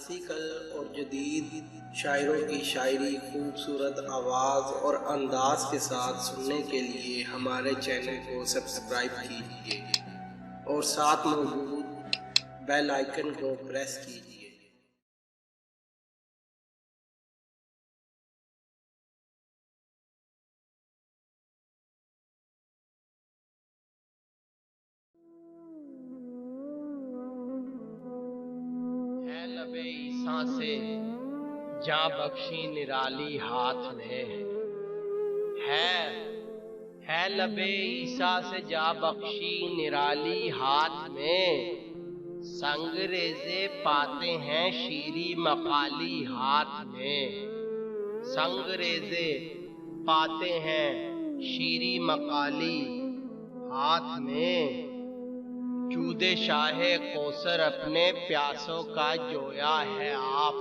Classical اور جدید شاعروں کی شاعری خوبصورت آواز اور انداز کے ساتھ سننے کے لیے ہمارے چینل کو سبسکرائب کیجیے اور ساتھ موجود بیل آئیکن کو پریس کیجیے۔ ہے لبِ عیسیٰ سے جاں بخشی نرالی ہاتھ میں ہے لبِ عیسیٰ سے جاں بخشی نرالی ہاتھ میں، سنگ ریزے پاتے ہیں شیریں مقالی ہاتھ میں، سنگ ریزے پاتے ہیں شیریں مقالی ہاتھ میں۔ جود شاہ کوثر اپنے پیاسوں کا جویا ہے آپ،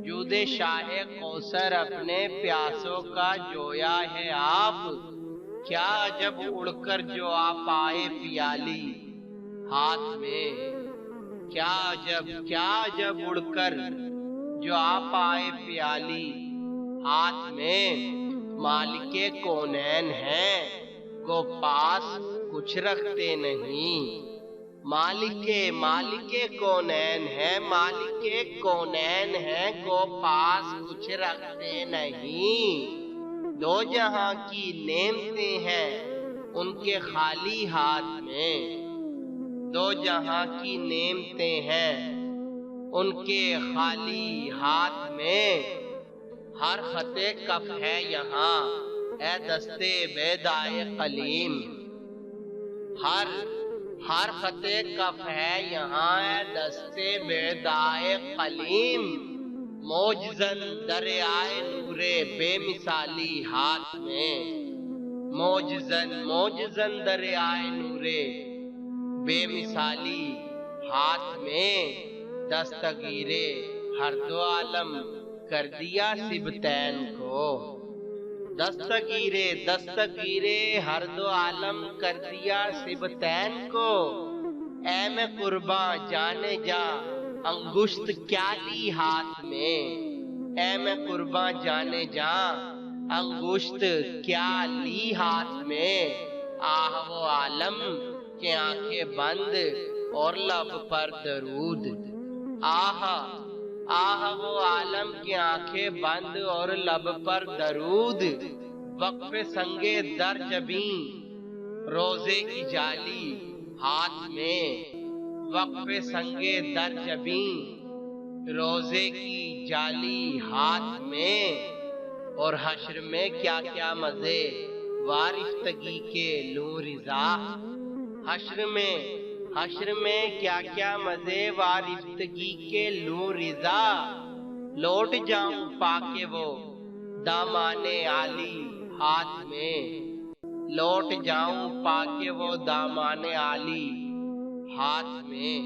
جود شاہ کوثر اپنے پیاسوں کا جویا ہے آپ، کیا عجب اڑ کر جو آپ آئے پیالی ہاتھ میں، کیا عجب اڑ کر جو آپ آئے پیالی ہاتھ میں۔ مالک کونین ہیں گو پاس کچھ رکھتے نہیں، مالک کونین ہے گو پاس کچھ رکھتے نہیں، دو جہاں کی نعمتیں ہیں ان کے خالی ہاتھ میں، دو جہاں کی نعمتیں ہیں ان کے خالی ہاتھ میں۔ ہر خط کف ہے یہاں اے دستے بیدائے قلیم، ہر خط کف ہے یہاں اے دستے بیدائے قلیم، موجزن دریائے نور بے مثالی ہاتھ میں، موجزن دریائے نور بے مثالی ہاتھ میں، دستگیر ہر دو عالم کر دیا سبتین کو، دستگیر ہر دو عالم کر دیا سبتین کو، اے میں قرباں جانے جا انگشت کیا لی ہاتھ میں، اے میں قرباں جانے جا انگشت کیا لی ہاتھ میں، آہ وہ عالم کہ آنکھیں بند اور لب پر درود، آہ وہ عالم کی آنکھیں بند اور لب پر درود، وقف سنگے در جبیں روزے کی جالی ہاتھ میں، وقف سنگے در جبیں روزے کی جالی ہاتھ میں۔ اور حشر میں کیا کیا مزے وارفتگی کے لوں رضا، حشر میں کیا کیا مزے وارفتگی کے لوں رضا، لوٹ جاؤں پا کے وہ دامان عالی ہاتھ میں، لوٹ جاؤں پا کے وہ دامان عالی ہاتھ میں۔